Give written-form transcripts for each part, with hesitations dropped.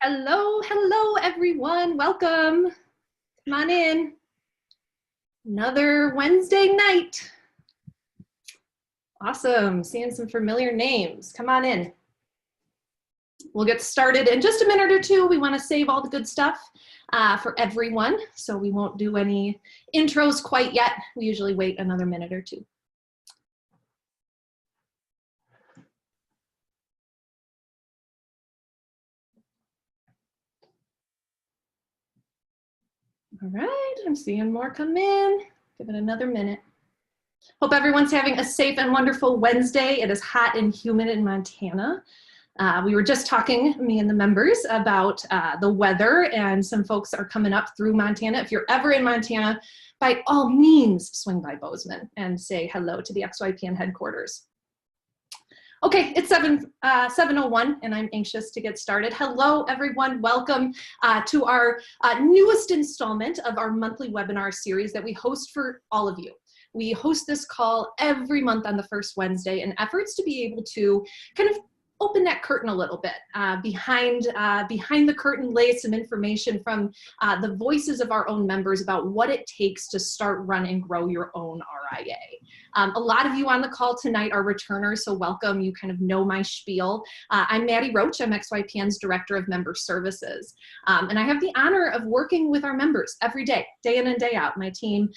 Hello, hello everyone. Welcome. Come on in. Another Wednesday night. Awesome. Seeing some familiar names. Come on in. We'll get started in just a minute or two. We want to save all the good stuff for everyone, so we won't do any intros quite yet. We usually wait another minute or two. All right, I'm seeing more come in. Give it another minute. Hope everyone's having a safe and wonderful Wednesday. It is hot and humid in Montana. We were just talking, me and the members, about the weather, and some folks are coming up through Montana. If you're ever in Montana, by all means, swing by Bozeman and say hello to the XYPN headquarters. Okay, it's 7:01 and I'm anxious to get started. Hello, everyone. Welcome to our newest installment of our monthly webinar series that we host for all of you. We host this call every month on the first Wednesday in efforts to be able to kind of open that curtain a little bit. Behind the curtain lays some information from the voices of our own members about what it takes to start, run, and grow your own RIA. A lot of you on the call tonight are returners, so welcome. You kind of know my spiel. I'm Maddie Roach. I'm XYPN's Director of Member Services. And I have the honor of working with our members every day, day in and day out. My team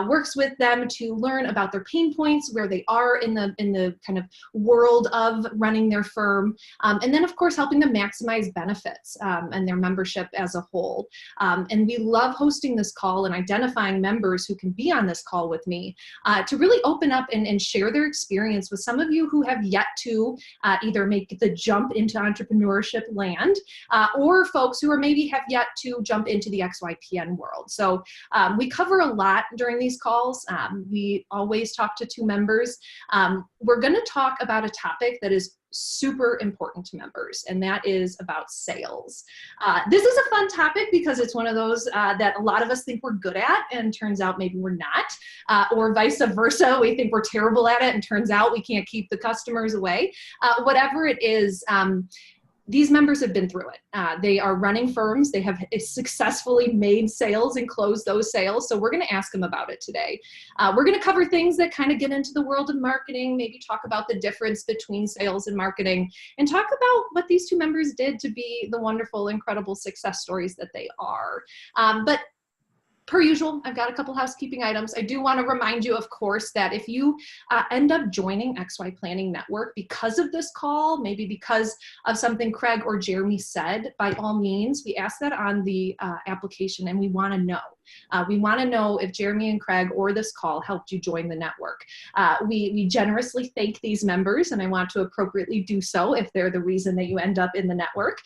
works with them to learn about their pain points, where they are in the kind of world of running their firm, and then, of course, helping them maximize benefits and their membership as a whole. And we love hosting this call and identifying members who can be on this call with me to really open up and share their experience with some of you who have yet to either make the jump into entrepreneurship land or folks who are maybe have yet to jump into the XYPN world. So we cover a lot during these calls. We always talk to two members. We're going to talk about a topic that is super important to members, and that is about sales. This is a fun topic because it's one of those that a lot of us think we're good at, and turns out maybe we're not, or vice versa. We think we're terrible at it, and turns out we can't keep the customers away. Whatever it is, these members have been through it. They are running firms. They have successfully made sales and closed those sales. So we're going to ask them about it today. We're going to cover things that kind of get into the world of marketing, maybe talk about the difference between sales and marketing, and talk about what these two members did to be the wonderful, incredible success stories that they are. But per usual, I've got a couple housekeeping items. I do want to remind you, of course, that if you end up joining XY Planning Network because of this call, maybe because of something Craig or Jeremy said, by all means, we ask that on the application, and we want to know. We want to know if Jeremy and Craig or this call helped you join the network. We generously thank these members, and I want to appropriately do so if they're the reason that you end up in the network.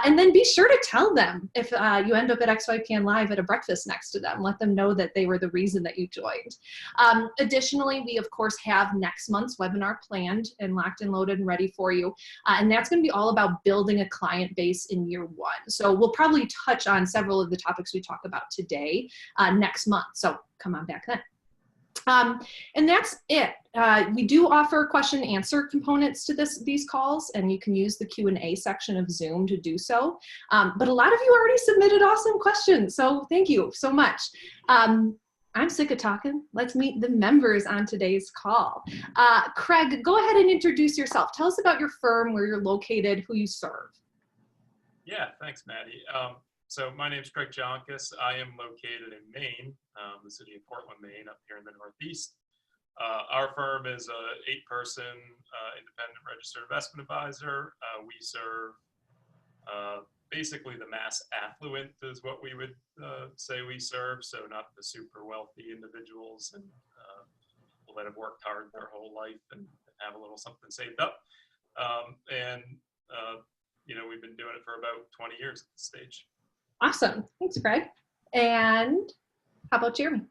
And then be sure to tell them if you end up at XYPN Live at a breakfast next to them. Let them know that they were the reason that you joined. Additionally, we of course have next month's webinar planned and locked and loaded and ready for you. And that's going to be all about building a client base in year one. So we'll probably touch on several of the topics we talk about today next month. So come on back then. And that's it. We do offer question and answer components to these calls, and you can use the Q&A section of Zoom to do so. But a lot of you already submitted awesome questions, so thank you so much. I'm sick of talking. Let's meet the members on today's call. Craig, go ahead and introduce yourself. Tell us about your firm, where you're located, who you serve. Yeah, thanks, Maddie. So my name is Craig Joncas. I am located in Maine, the city of Portland, Maine, up here in the Northeast. Our firm is a 8-person independent registered investment advisor. We serve basically the mass affluent is what we would say we serve. So not the super wealthy individuals and people that have worked hard their whole life and have a little something saved up. You know, we've been doing it for about 20 years at this stage. Awesome. Thanks, Craig. And how about Jeremy?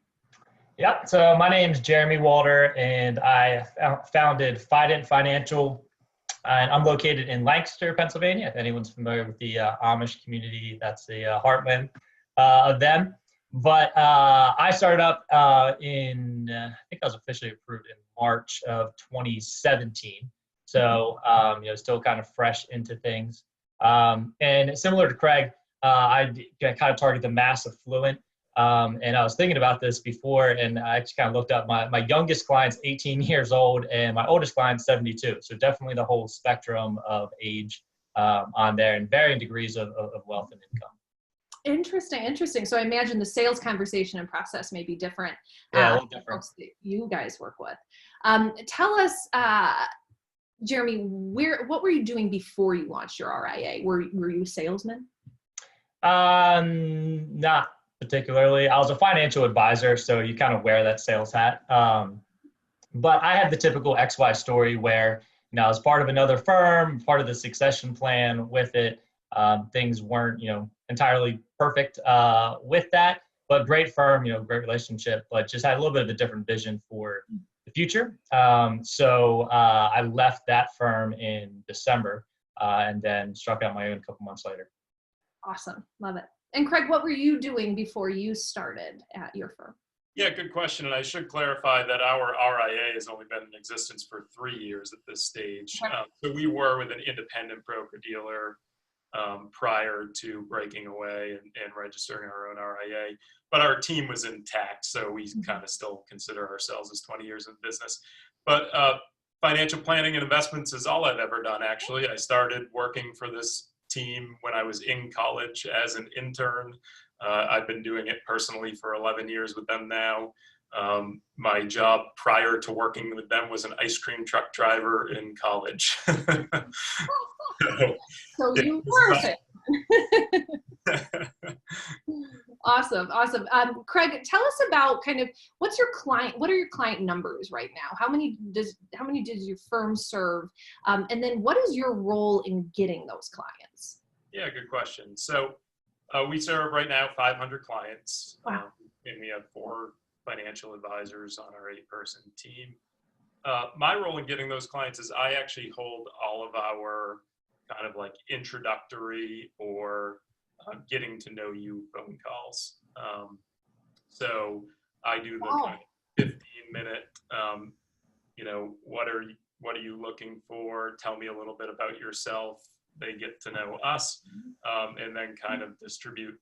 Yeah, so my name's Jeremy Walter, and I founded Fident Financial, and I'm located in Lancaster, Pennsylvania. If anyone's familiar with the Amish community, that's the heartland of them. But I started up I think I was officially approved in March of 2017. So, you know, still kind of fresh into things. And similar to Craig, I kind of target the mass affluent. And I was thinking about this before, and I actually kind of looked up my youngest client's 18 years old, and my oldest client's 72. So definitely the whole spectrum of age on there, and varying degrees of wealth and income. Interesting. So I imagine the sales conversation and process may be different. Yeah, a little different. Folks that you guys work with. Tell us, Jeremy, what were you doing before you launched your RIA? Were you a salesman? Not particularly. I was a financial advisor, so you kind of wear that sales hat. But I had the typical XY story where, I was part of another firm, part of the succession plan with it. Things weren't, entirely perfect with that, but great firm, great relationship, but just had a little bit of a different vision for the future. So I left that firm in December and then struck out my own a couple months later. Awesome. Love it. And Craig, what were you doing before you started at your firm? Yeah, good question. And I should clarify that our RIA has only been in existence for 3 years at this stage. So we were with an independent broker-dealer prior to breaking away and registering our own RIA. But our team was intact, so we kind of still consider ourselves as 20 years in business. But financial planning and investments is all I've ever done, actually. I started working for this team when I was in college as an intern. I've been doing it personally for 11 years with them now. My job prior to working with them was an ice cream truck driver in college. So you were it. Awesome. Craig, tell us about what are your client numbers right now? How many does your firm serve? And then what is your role in getting those clients? Yeah, good question. So we serve right now 500 clients. Wow. And we have 4 financial advisors on our 8-person team. My role in getting those clients is I actually hold all of our kind of like introductory or getting to know you phone calls. So I do the kind of 15-minute, what are you looking for? Tell me a little bit about yourself. They get to know us, and then kind of distribute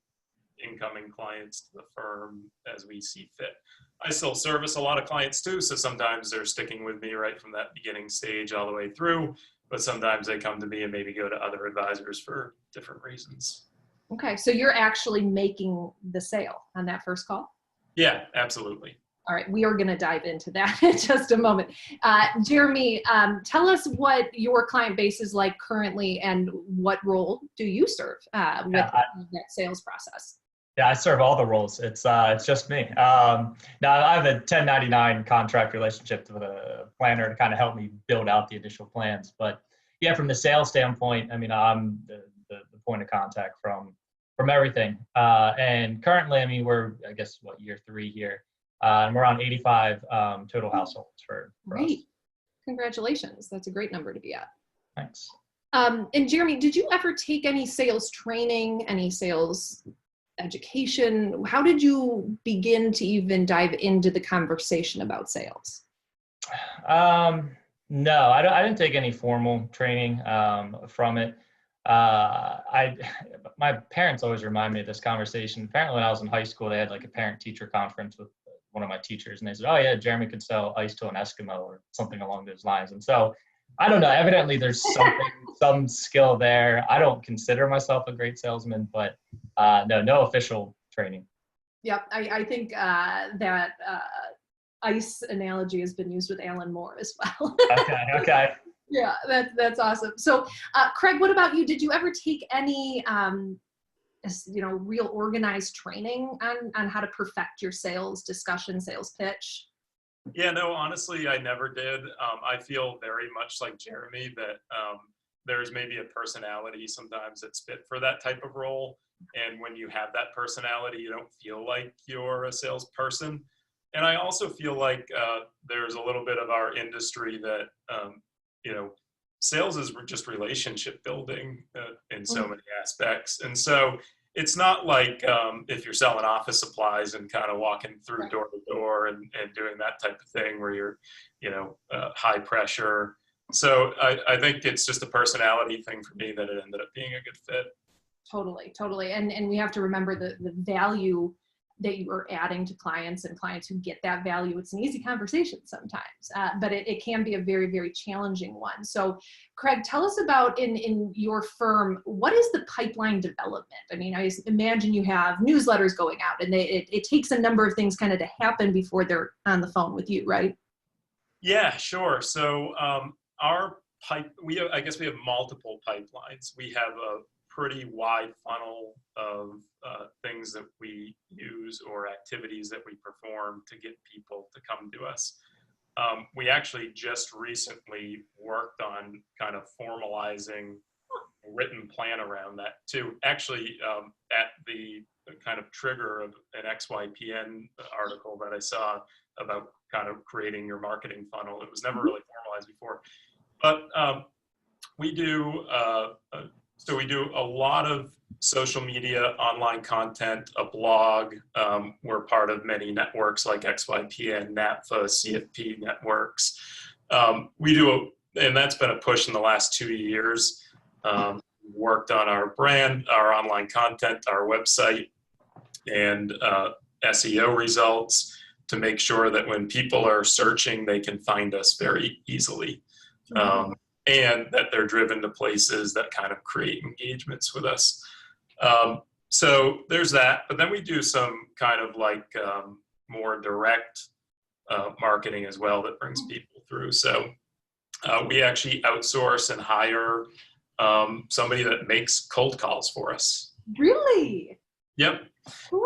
incoming clients to the firm as we see fit. I still service a lot of clients too, so sometimes they're sticking with me right from that beginning stage all the way through, but sometimes they come to me and maybe go to other advisors for different reasons. Okay, so you're actually making the sale on that first call? Yeah, absolutely. All right, we are going to dive into that in just a moment. Jeremy, tell us what your client base is like currently and what role do you serve with that sales process? Yeah, I serve all the roles. It's just me. Now I have a 1099 contract relationship with a planner to kind of help me build out the initial plans. But yeah, from the sales standpoint, I mean, I'm the point of contact from everything. And currently, I mean, we're, I guess, year 3 here. And we're around 85 total households for Great. us. Congratulations. That's a great number to be at. Thanks. And Jeremy, did you ever take any sales training, any sales education? How did you begin to even dive into the conversation about sales? No, I didn't take any formal training from it. My parents always remind me of this conversation. Apparently when I was in high school, they had like a parent-teacher conference with one of my teachers, and they said, oh yeah, Jeremy could sell ice to an Eskimo or something along those lines. And so I don't know, evidently there's some skill there. I don't consider myself a great salesman, but no official training. Yep, I think that ice analogy has been used with Alan Moore as well. Okay. Yeah, that's awesome. So, Craig, what about you? Did you ever take any, real organized training on how to perfect your sales discussion, sales pitch? Yeah, no, honestly, I never did. I feel very much like Jeremy that there's maybe a personality sometimes that's fit for that type of role. And when you have that personality, you don't feel like you're a salesperson. And I also feel like there's a little bit of our industry that, sales is just relationship building in so many aspects. And so it's not like if you're selling office supplies and kind of walking through door to door and doing that type of thing where you're, high pressure So I think it's just a personality thing for me that it ended up being a good fit. Totally. And we have to remember the value that you are adding to clients, and clients who get that value. It's an easy conversation sometimes, but it can be a very, very challenging one. So Craig, tell us about in your firm, what is the pipeline development? I mean, I imagine you have newsletters going out, and it takes a number of things kind of to happen before they're on the phone with you, right? Yeah, sure. So I guess we have multiple pipelines. We have a pretty wide funnel of things that we use or activities that we perform to get people to come to us. We actually just recently worked on kind of formalizing a written plan around that too. Actually, at the kind of trigger of an XYPN article that I saw about kind of creating your marketing funnel. It was never really formalized before, but we do a lot of social media, online content, a blog. We're part of many networks like XYPN, NAPFA, CFP networks. And that's been a push in the last 2 years. Worked on our brand, our online content, our website, and SEO results to make sure that when people are searching, they can find us very easily. And that they're driven to places that kind of create engagements with us. So there's that, but then we do some kind of like more direct marketing as well that brings people through. So we actually outsource and hire somebody that makes cold calls for us. Really? Yep. Cool.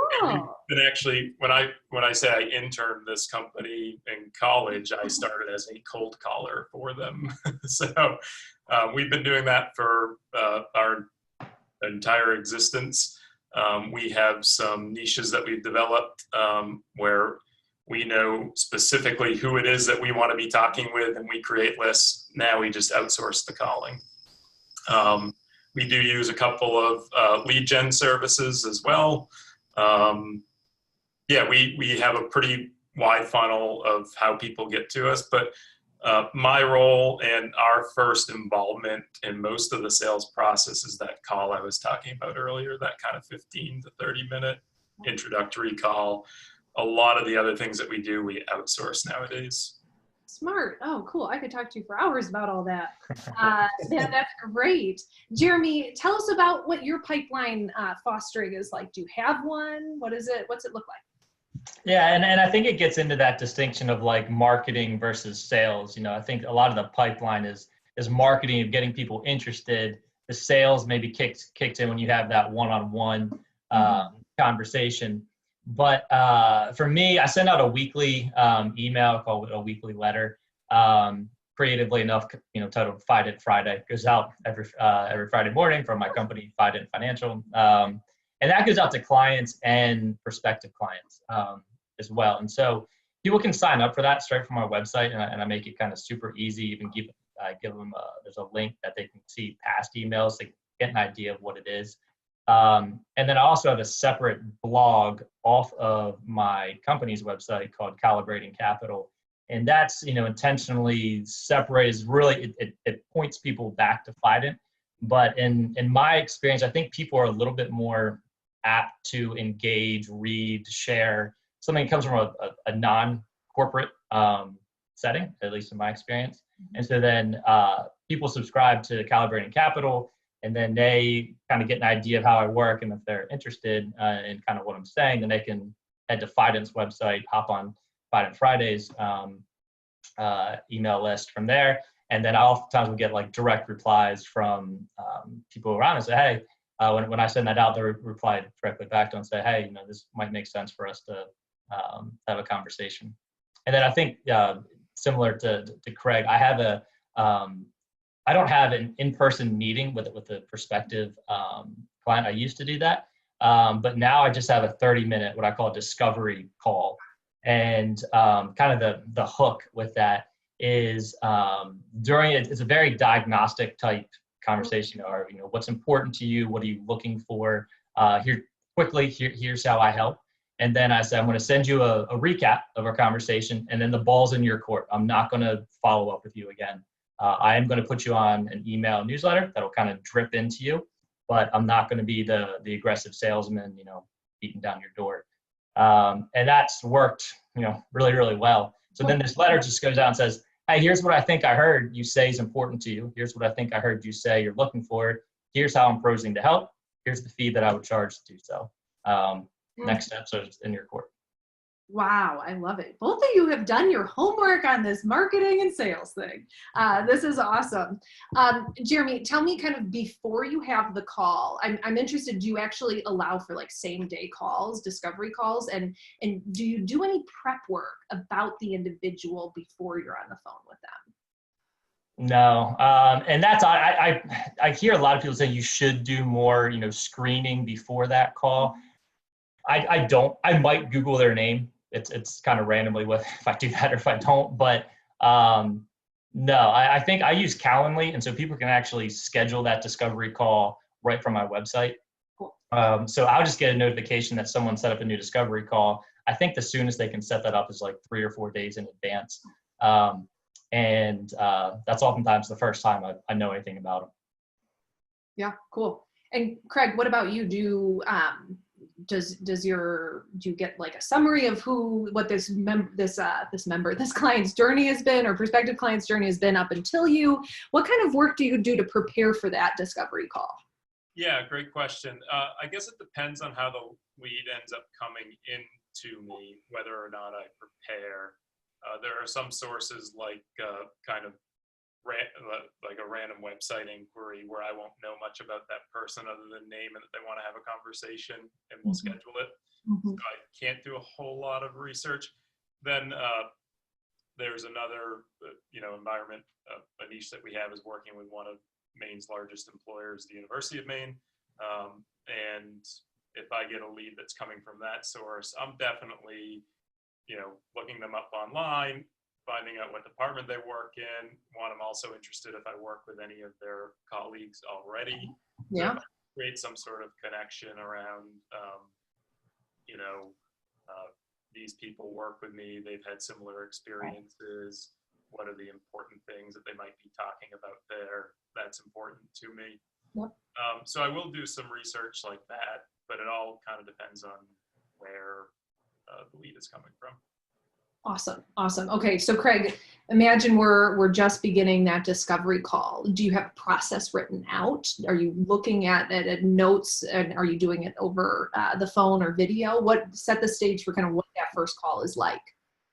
And actually, when I say I interned this company in college, I started as a cold caller for them. So we've been doing that for our entire existence. We have some niches that we've developed where we know specifically who it is that we want to be talking with, and we create lists. Now we just outsource the calling. We do use a couple of lead gen services as well. We have a pretty wide funnel of how people get to us, but my role and our first involvement in most of the sales process is that call I was talking about earlier, that kind of 15 to 30 minute introductory call. A lot of the other things that we do, we outsource nowadays. Smart. Oh, cool. I could talk to you for hours about all that. That's great. Jeremy, tell us about what your pipeline fostering is like. Do you have one? What's it look like? Yeah, and I think it gets into that distinction of like marketing versus sales. I think a lot of the pipeline is marketing, of getting people interested. The sales maybe kicks in when you have that one-on-one conversation. But for me, I send out a weekly email called a weekly letter. Creatively enough, titled Fident Friday. Goes out every Friday morning from my company, Fident Financial, and that goes out to clients and prospective clients as well. And so people can sign up for that straight from our website, and I make it kind of super easy. Even give them there's a link that they can see past emails to get an idea of what it is. And then I also have a separate blog off of my company's website called Calibrating Capital. And that's, intentionally separated. Really, it points people back to Fident. But in my experience, I think people are a little bit more apt to engage, read, share something that comes from a non-corporate setting, at least in my experience. And so then people subscribe to Calibrating Capital, and then they kind of get an idea of how I work. And if they're interested in kind of what I'm saying, then they can head to Fident's website, hop on Fident Fridays email list from there. And then I oftentimes will get like direct replies from people around and say, hey, when I send that out, they reply directly back to and say, hey, this might make sense for us to have a conversation. And then I think similar to Craig, I have I don't have an in-person meeting with a prospective client. I used to do that, but now I just have a 30-minute, what I call discovery call. And kind of the hook with that is during it, it's a very diagnostic type conversation, or what's important to you, what are you looking for? Here's how I help. And then I said, I'm going to send you a recap of our conversation, and then the ball's in your court. I'm not going to follow up with you again. I am going to put you on an email newsletter that'll kind of drip into you, but I'm not going to be the aggressive salesman, beating down your door. And that's worked, really, really well. So then this letter just goes out and says, hey, here's what I think I heard you say is important to you. Here's what I think I heard you say you're looking for. Here's how I'm proposing to help. Here's the fee that I would charge to do so. Next steps are in your court. Wow, I love it. Both of you have done your homework on this marketing and sales thing. This is awesome. Jeremy, tell me kind of before you have the call, I'm interested, do you actually allow for like same day calls, discovery calls, and do you do any prep work about the individual before you're on the phone with them? No, and that's, I hear a lot of people saying you should do more, screening before that call. I don't. I might Google their name. It's kind of randomly if I do that or if I don't. But no, I think I use Calendly, and so people can actually schedule that discovery call right from my website. Cool. So I'll just get a notification that someone set up a new discovery call. I think the soonest they can set that up is like 3 or 4 days in advance, and that's oftentimes the first time I know anything about them. Yeah, cool. And Craig, what about you? Do you get like a summary of what this client's journey has been, or prospective client's journey has been up until you? What kind of work do you do to prepare for that discovery call? Yeah, great question. I guess it depends on how the lead ends up coming into me, whether or not I prepare. There are some sources like like a random website inquiry where I won't know much about that person other than name and that they want to have a conversation, and we'll schedule it. So I can't do a whole lot of research. Then there's another, environment, a niche that we have is working with one of Maine's largest employers, the University of Maine. And if I get a lead that's coming from that source, I'm definitely, looking them up online, finding out what department they work in. One, I'm also interested if I work with any of their colleagues already. Yeah. So create some sort of connection around, these people work with me, they've had similar experiences. What are the important things that they might be talking about there? That's important to me. Yep. So I will do some research like that, but it all kind of depends on where the lead is coming from. Awesome. Okay, so Craig, imagine we're just beginning that discovery call. Do you have a process written out? Are you looking at notes, and are you doing it over the phone or video? Set the stage for kind of what that first call is like?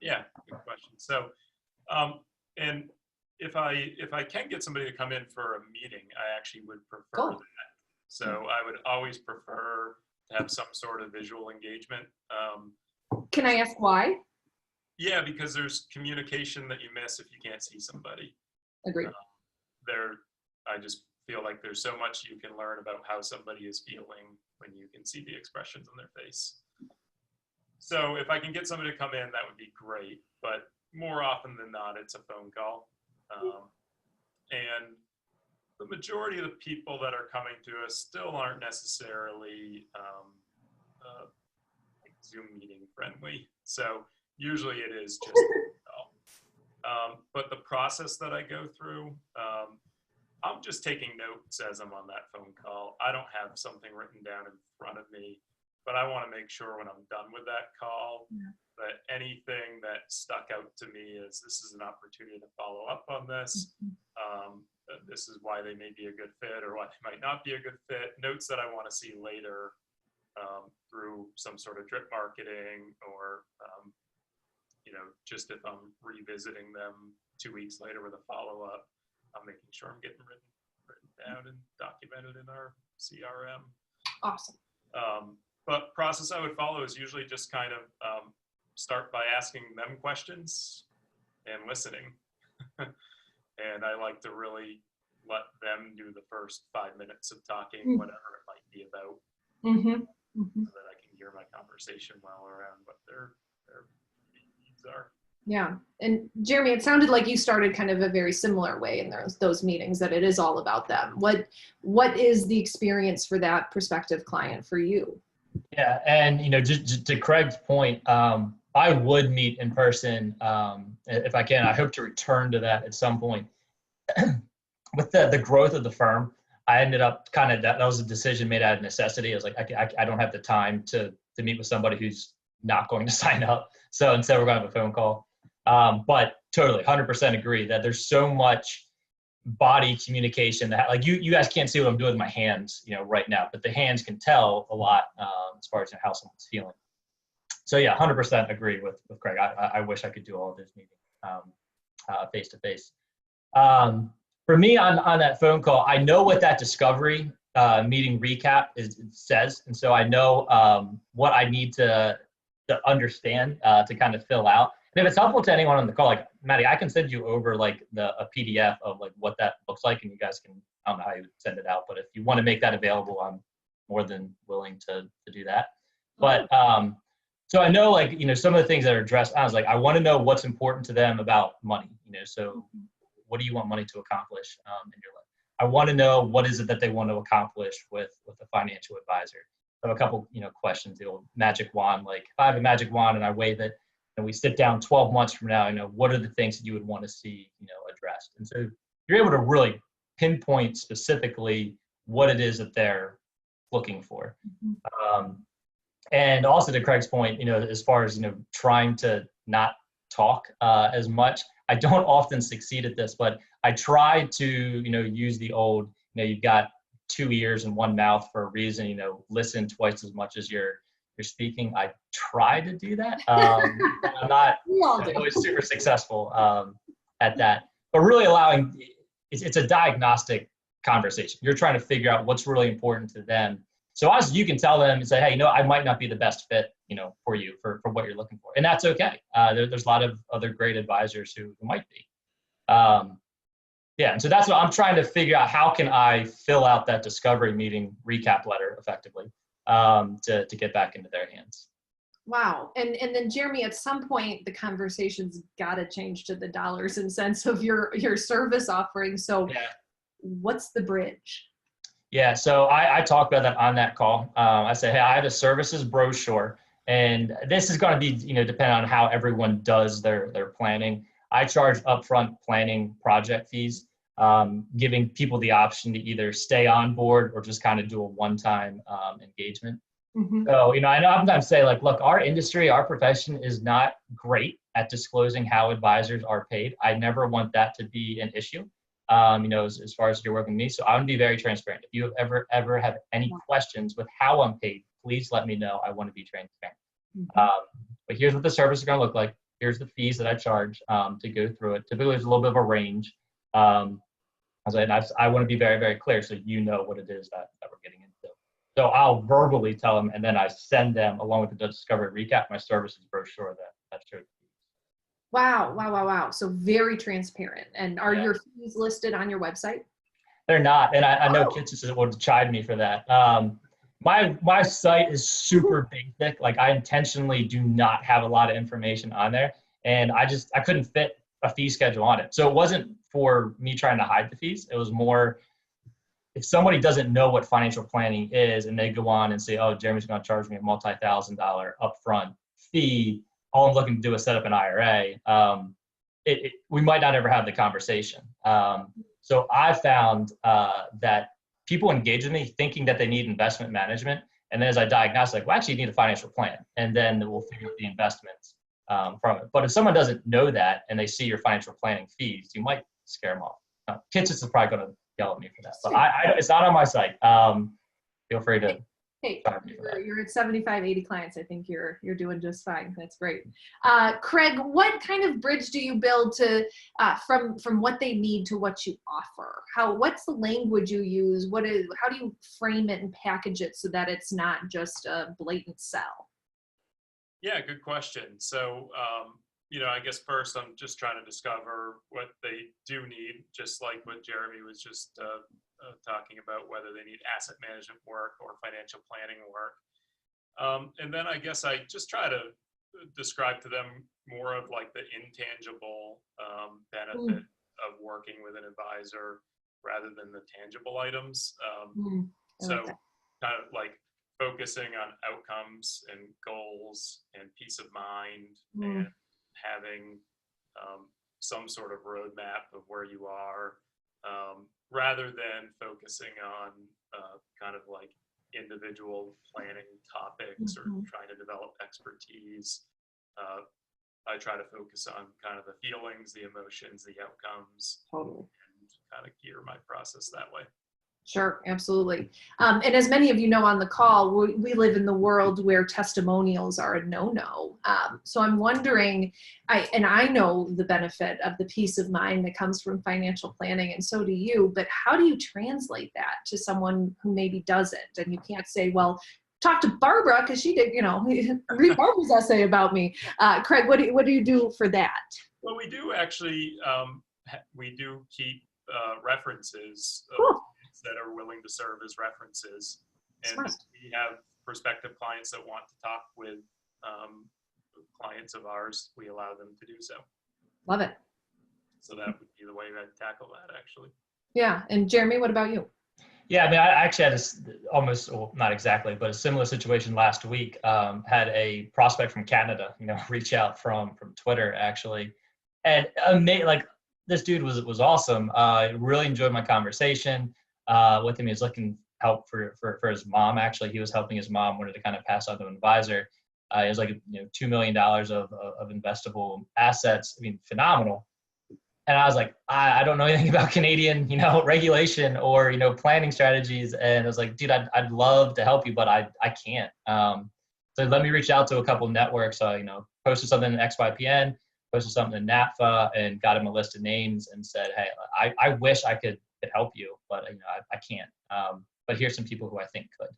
Yeah, good question. So, and if I can get somebody to come in for a meeting, I actually would prefer that. So I would always prefer to have some sort of visual engagement. Can I ask why? Yeah, because there's communication that you miss if you can't see somebody. Agreed. I just feel like there's so much you can learn about how somebody is feeling when you can see the expressions on their face. So if I can get somebody to come in, that would be great. But more often than not, it's a phone call. And the majority of the people that are coming to us still aren't necessarily Zoom meeting friendly. So usually it is just but the process that I go through, I'm just taking notes as I'm on that phone call. I don't have something written down in front of me, but I want to make sure when I'm done with that call that anything that stuck out to me is this is an opportunity to follow up on this. This is why they may be a good fit or why they might not be a good fit. Notes that I want to see later through some sort of drip marketing or just if I'm revisiting them 2 weeks later with a follow-up, I'm making sure I'm getting written down and documented in our CRM. Awesome. But process I would follow is usually just kind of start by asking them questions and listening. And I like to really let them do the first 5 minutes of talking, whatever it might be about, so that I can gear my conversation well around what their needs are. Yeah. And Jeremy, it sounded like you started kind of a very similar way in those meetings, that it is all about them. What is the experience for that prospective client for you? Yeah. And, just to Craig's point, I would meet in person if I can. I hope to return to that at some point. with the growth of the firm, I ended up kind of, that was a decision made out of necessity. I was like, I don't have the time to meet with somebody who's not going to sign up. So instead we're going to have a phone call. But totally 100% agree that there's so much body communication that, like, you guys can't see what I'm doing with my hands, right now, but the hands can tell a lot, as far as how someone's feeling. So yeah, 100% agree with Craig. I wish I could do all of those meetings face to face. For me on that phone call, I know what that discovery meeting recap says. And so I know what I need to understand to kind of fill out. And if it's helpful to anyone on the call, like Maddie, I can send you over like a PDF of like what that looks like, and you guys can, I don't know how you would send it out, but if you want to make that available, I'm more than willing to do that. But so I know, like, some of the things that are addressed, I was like, I want to know what's important to them about money, so what do you want money to accomplish in your life? I want to know what is it that they want to accomplish with a financial advisor. So a couple, questions, the old magic wand, like if I have a magic wand and I wave it and we sit down 12 months from now, what are the things that you would want to see, addressed? And so you're able to really pinpoint specifically what it is that they're looking for. And also to Craig's point, as far as, trying to not talk as much, I don't often succeed at this, but I try to, use the old, you've got 2 ears and 1 mouth for a reason, listen twice as much as you're speaking. I try to do that. But I'm not always super successful at that, but really allowing, it's a diagnostic conversation. You're trying to figure out what's really important to them. So as you can tell them and say, hey, I might not be the best fit, for you, for what you're looking for. And that's okay. There's a lot of other great advisors who might be. Yeah, and so that's what I'm trying to figure out. How can I fill out that discovery meeting recap letter effectively to get back into their hands? Wow. And then Jeremy, at some point, the conversation's got to change to the dollars and cents of your service offering. So what's the bridge? Yeah, so I talked about that on that call. I said, hey, I have a services brochure, and this is going to be, depending on how everyone does their planning. I charge upfront planning project fees, giving people the option to either stay on board or just kind of do a one-time engagement. So, I know sometimes say, like, look, our industry, our profession is not great at disclosing how advisors are paid. I never want that to be an issue. As far as you're working with me. So I'm gonna be very transparent. If you ever have any questions with how I'm paid, please let me know. I want to be transparent. But here's what the service is gonna look like. Here's the fees that I charge to go through it. Typically, there's a little bit of a range. I want to be very, very clear so what it is that we're getting into. So I'll verbally tell them, and then I send them, along with the discovery recap, my services brochure that shows. Wow. So very transparent. And are your fees listed on your website? They're not. And I know kids would chide me for that. My site is super basic. Like, I intentionally do not have a lot of information on there. And I couldn't fit a fee schedule on it. So it wasn't for me trying to hide the fees. It was more, if somebody doesn't know what financial planning is and they go on and say, oh, Jeremy's going to charge me a multi-$1,000 upfront fee, all I'm looking to do is set up an IRA, we might not ever have the conversation. So I found that people engage with me thinking that they need investment management. And then as I diagnose, like, well, actually, you need a financial plan. And then we'll figure out the investments from it. But if someone doesn't know that and they see your financial planning fees, you might scare them off. Kids is probably going to yell at me for that. But it's not on my site. Feel free to. Hey, you're at 75, 80 clients. I think you're doing just fine. That's great. Craig, what kind of bridge do you build to from what they need to what you offer? What's the language you use? How do you frame it and package it so that it's not just a blatant sell? Yeah, good question. So, I guess first I'm just trying to discover what they do need, just like what Jeremy was just talking about, whether they need asset management work or financial planning work. And then I guess I just try to describe to them more of like the intangible benefit of working with an advisor rather than the tangible items. So kind of like focusing on outcomes and goals and peace of mind and having some sort of roadmap of where you are rather than focusing on kind of like individual planning topics or trying to develop expertise. I try to focus on kind of the feelings, the emotions, the outcomes, Totally. and kind of gear my process that way. Sure, absolutely. And as many of you know on the call, we live in the world where testimonials are a no-no. So I'm wondering, I know the benefit of the peace of mind that comes from financial planning, and so do you, but how do you translate that to someone who maybe doesn't? And you can't say, well, talk to Barbara because she did, read Barbara's essay about me. Craig, what do you do for that? Well, we do actually, we do keep references Cool. that are willing to serve as references. And Smart. we have prospective clients that want to talk with clients of ours. We allow them to do so. Love it. So that would be the way I'd tackle that, actually. Yeah. And Jeremy, what about you? Yeah, I mean, I actually had almost, well, not exactly, but a similar situation last week. Had a prospect from Canada, reach out from Twitter actually, and like this dude was awesome. I really enjoyed my conversation with him. He was looking help for his mom. Actually, he was helping his mom. Wanted to kind of pass on to an advisor. It was like $2 million of investable assets. I mean, phenomenal. And I was like, I don't know anything about Canadian, regulation or, planning strategies. And I was like, dude, I'd love to help you, but I can't. So let me reach out to a couple networks. Posted something in XYPN, posted something in NAPFA, and got him a list of names and said, hey, I wish I could help you, but I can't. But here's some people who I think could.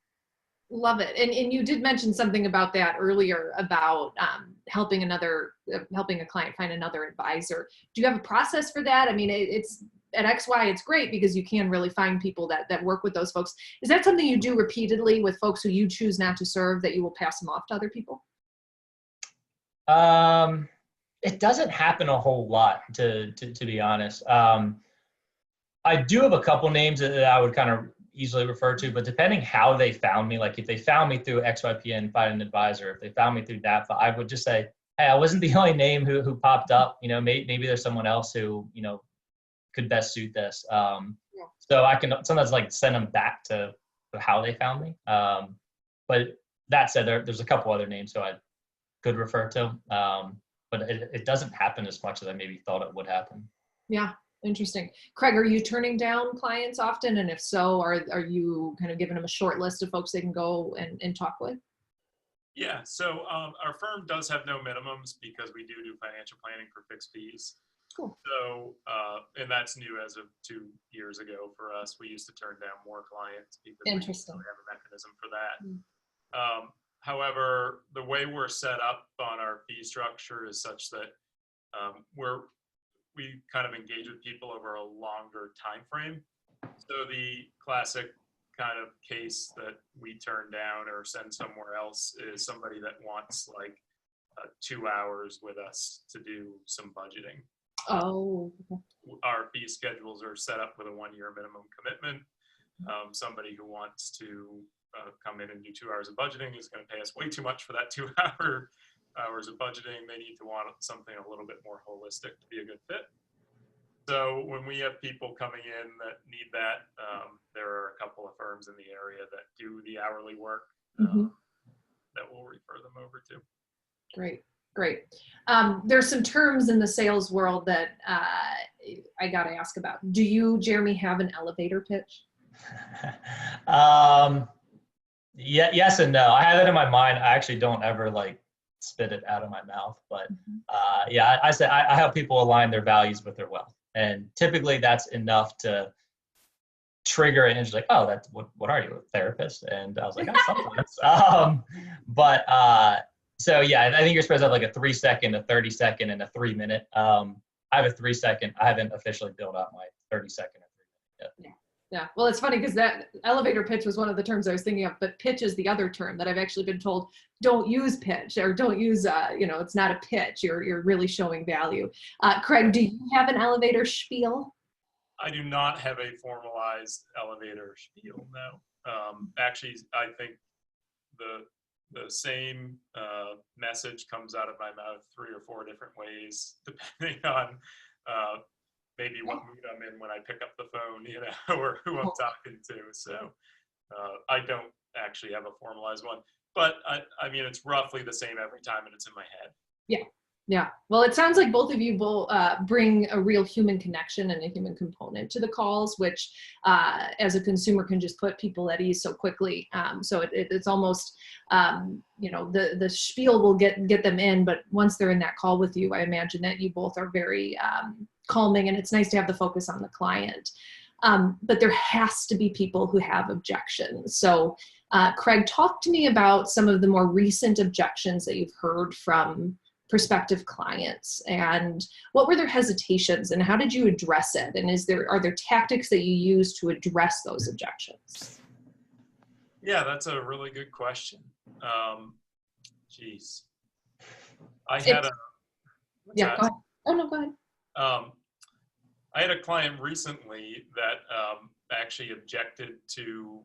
Love it. And you did mention something about that earlier about helping a client find another advisor. Do you have a process for that? I mean, it's at XY, it's great because you can really find people that work with those folks. Is that something you do repeatedly with folks who you choose not to serve, that you will pass them off to other people? It doesn't happen a whole lot, to be honest. I do have a couple names that I would kind of easily refer to, but depending how they found me, like if they found me through XYPN, find an advisor, if they found me through NAPFA, I would just say, hey, I wasn't the only name who popped up. Maybe there's someone else who could best suit this. So I can sometimes like send them back to how they found me. But that said, there's a couple other names who I could refer to, but it doesn't happen as much as I maybe thought it would happen. Yeah. Interesting. Craig, are you turning down clients often? And if so, are you kind of giving them a short list of folks they can go and talk with? Yeah, so our firm does have no minimums because we do financial planning for fixed fees. Cool. So, and that's new as of 2 years ago for us. We used to turn down more clients because we don't have a mechanism for that. However, the way we're set up on our fee structure is such that we kind of engage with people over a longer time frame. So the classic kind of case that we turn down or send somewhere else is somebody that wants like 2 hours with us to do some budgeting. Oh. Our fee schedules are set up with a 1-year minimum commitment. Somebody who wants to come in and do 2 hours of budgeting is going to pay us way too much for that 2 hours of budgeting. They need to want something a little bit more holistic to be a good fit. So when we have people coming in that need that, there are a couple of firms in the area that do the hourly work that we'll refer them over to. Great. There's some terms in the sales world that I got to ask about. Do you, Jeremy, have an elevator pitch? Yeah, yes and no. I have it in my mind. I actually don't ever like spit it out of my mouth, but yeah, I say I help people align their values with their wealth, and typically that's enough to trigger it. And it's like, oh, that's what are you, a therapist? And I was like, oh, sometimes. So yeah, I think you're supposed to have like a 3-second, a 30-second, and a 3-minute. I have a 3-second. I haven't officially built out my 30-second or 3-minute yet. Yeah. Well, it's funny because that elevator pitch was one of the terms I was thinking of, but pitch is the other term that I've actually been told, don't use pitch, or don't use, it's not a pitch. You're really showing value. Craig, do you have an elevator spiel? I do not have a formalized elevator spiel, no. Actually, I think the same message comes out of my mouth 3 or 4 different ways, depending on maybe what mood I'm in when I pick up the phone, you know, or who I'm talking to. So I don't actually have a formalized one, but I mean, it's roughly the same every time and it's in my head. Yeah. Yeah. Well, it sounds like both of you will bring a real human connection and a human component to the calls, which as a consumer can just put people at ease so quickly. So it's almost, you know, the spiel will get them in, but once they're in that call with you, I imagine that you both are very calming, and it's nice to have the focus on the client. But there has to be people who have objections. So Craig, talk to me about some of the more recent objections that you've heard from prospective clients, and what were their hesitations, and how did you address it? And are there tactics that you use to address those objections? Yeah, that's a really good question. Geez, I had a yeah. Go ahead. Oh no, go ahead. I had a client recently that actually objected to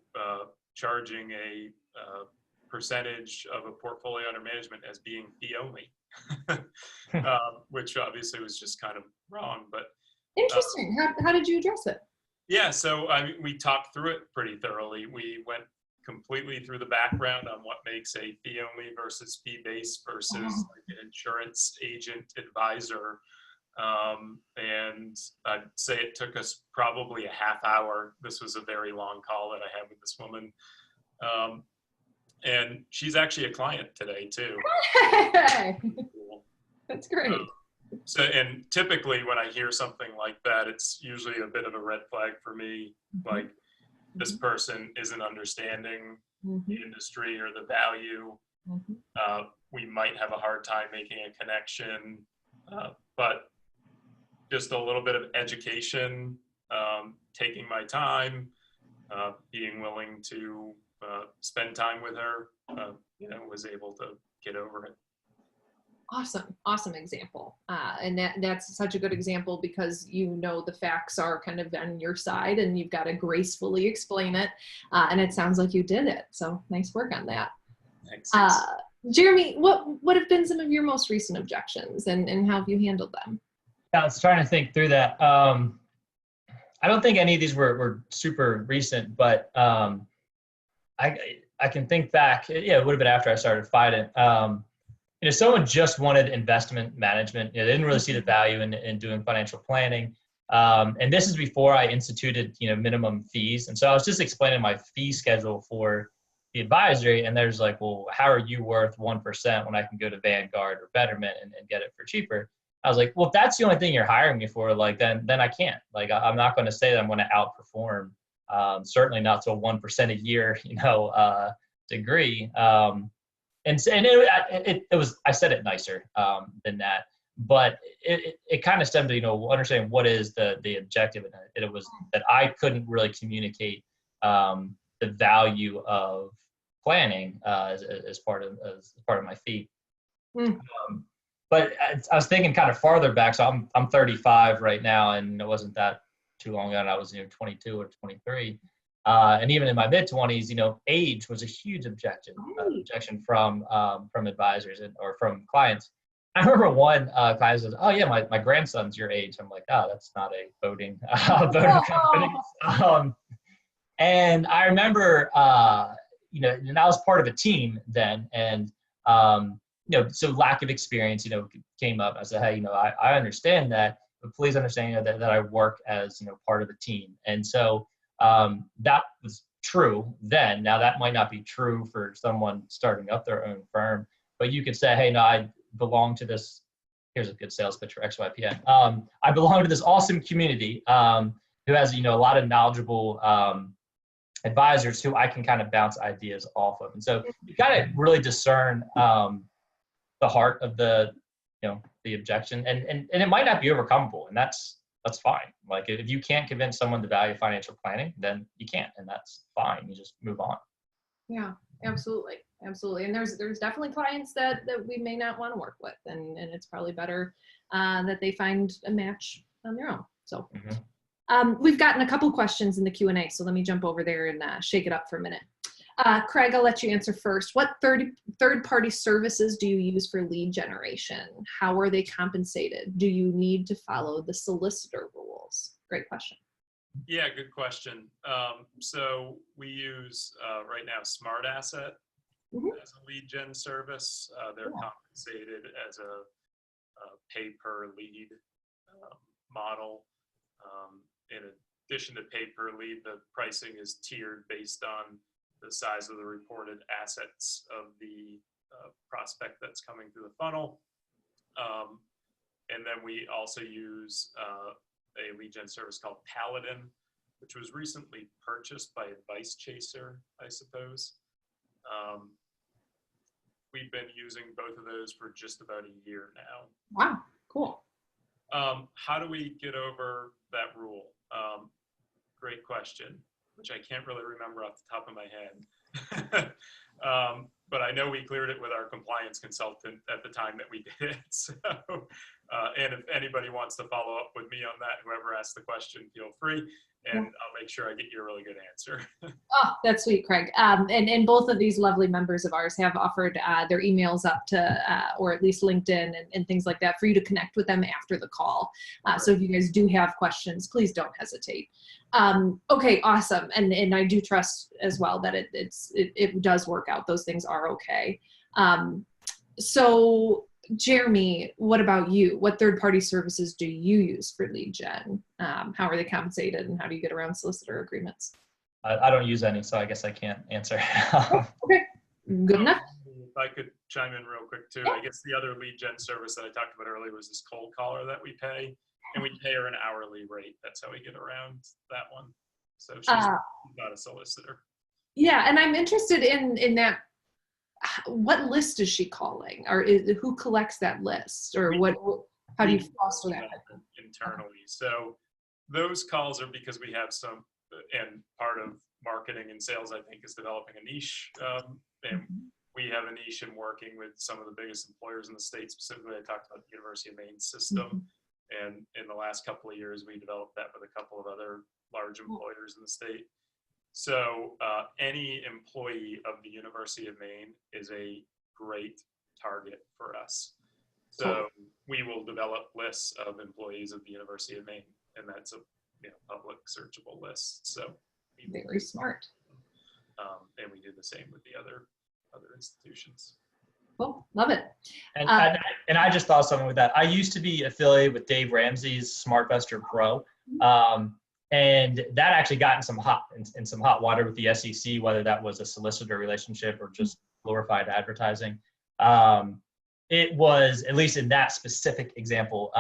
charging a percentage of a portfolio under management as being fee only, which obviously was just kind of wrong. But interesting. How did you address it? Yeah, so we talked through it pretty thoroughly. We went completely through the background on what makes a fee only versus fee based versus like an insurance agent advisor. And I'd say it took us probably a half hour. This was a very long call that I had with this woman. And she's actually a client today too. Hey, that's great. So, and typically when I hear something like that, it's usually a bit of a red flag for me. Like this person isn't understanding the industry or the value. We might have a hard time making a connection, but just a little bit of education, taking my time, being willing to spend time with her, you know, was able to get over it. Awesome example. And that's such a good example because you know the facts are kind of on your side and you've got to gracefully explain it. And it sounds like you did it. So nice work on that. Thanks. Jeremy, what have been some of your most recent objections and how have you handled them? Yeah, I was trying to think through that. I don't think any of these were super recent, but I can think back. Yeah, it would have been after I started fighting. You know, someone just wanted investment management. You know, they didn't really see the value in doing financial planning. And this is before I instituted, you know, minimum fees. And so I was just explaining my fee schedule for the advisory. And there's like, well, how are you worth 1% when I can go to Vanguard or Betterment and get it for cheaper? I was like, well, if that's the only thing you're hiring me for, like, then I can't. Like, I'm not going to say that I'm going to outperform. Certainly not to a 1% a year, you know, degree. And it was, I said it nicer than that, but it kind of stemmed to, you know, understanding what is the objective. And it was that I couldn't really communicate the value of planning as part of my fee. But I was thinking kind of farther back. So I'm 35 right now, and it wasn't that too long ago. And I was, you know, 22 or 23. And even in my mid-20s, you know, age was a huge objection from advisors or from clients. I remember one client says, "Oh yeah, my grandson's your age." I'm like, "Oh, that's not a voting company." And I remember, you know, and I was part of a team then, and you know, so lack of experience, you know, came up. I said, "Hey, you know, I understand that, but please understand, you know, that I work as, you know, part of a team." And so that was true then. Now that might not be true for someone starting up their own firm, but you could say, hey, no, I belong to this. Here's a good sales pitch for XYPN. I belong to this awesome community who has, you know, a lot of knowledgeable advisors who I can kind of bounce ideas off of. And so you got to really discern the heart of the, you know, the objection, and it might not be overcomable, and that's fine. Like if you can't convince someone to value financial planning, then you can't, and that's fine. You just move on. Yeah, absolutely. And there's definitely clients that we may not want to work with, and it's probably better that they find a match on their own. So we've gotten a couple questions in the Q&A, so let me jump over there and shake it up for a minute. Craig, I'll let you answer first. What third-party services do you use for lead generation? How are they compensated? Do you need to follow the solicitor rules? Great question. Yeah, good question. So we use right now Smart Asset as a lead gen service. They're compensated as a pay per lead model. In addition to pay per lead, the pricing is tiered based on the size of the reported assets of the prospect that's coming through the funnel. And then we also use a lead gen service called Paladin, which was recently purchased by Advice Chaser, I suppose. We've been using both of those for just about a year now. Wow, cool. How do we get over that rule? Great question, which I can't really remember off the top of my head. But I know we cleared it with our compliance consultant at the time that we did it. So, and if anybody wants to follow up with me on that, whoever asked the question, feel free, and I'll make sure I get you a really good answer. Oh, that's sweet, Craig. And both of these lovely members of ours have offered their emails up to, or at least LinkedIn and things like that for you to connect with them after the call. So if you guys do have questions, please don't hesitate. Okay, awesome. And I do trust as well that it does work out. Those things are okay. So Jeremy, what about you? What third-party services do you use for lead gen? How are they compensated, and how do you get around solicitor agreements? I don't use any, so I guess I can't answer. Okay, good enough. If I could chime in real quick too, I guess the other lead gen service that I talked about earlier was this cold caller that we pay, and we pay her an hourly rate. That's how we get around that one. So she's not a solicitor. Yeah, and I'm interested in that. What list is she calling, or who collects that list, or how do you foster that internally? So those calls are because we have some, and part of marketing and sales, I think, is developing a niche. And we have a niche in working with some of the biggest employers in the state. Specifically, I talked about the University of Maine system. And in the last couple of years, we developed that with a couple of other large employers in the state. So any employee of the University of Maine is a great target for us. So we will develop lists of employees of the University of Maine, and that's a public searchable list. So very smart. And we do the same with the other institutions. Cool, love it. And I just thought something with that. I used to be affiliated with Dave Ramsey's SmartVestor Pro. And that actually got in some hot water with the SEC, whether that was a solicitor relationship or just glorified advertising. It was, at least in that specific example,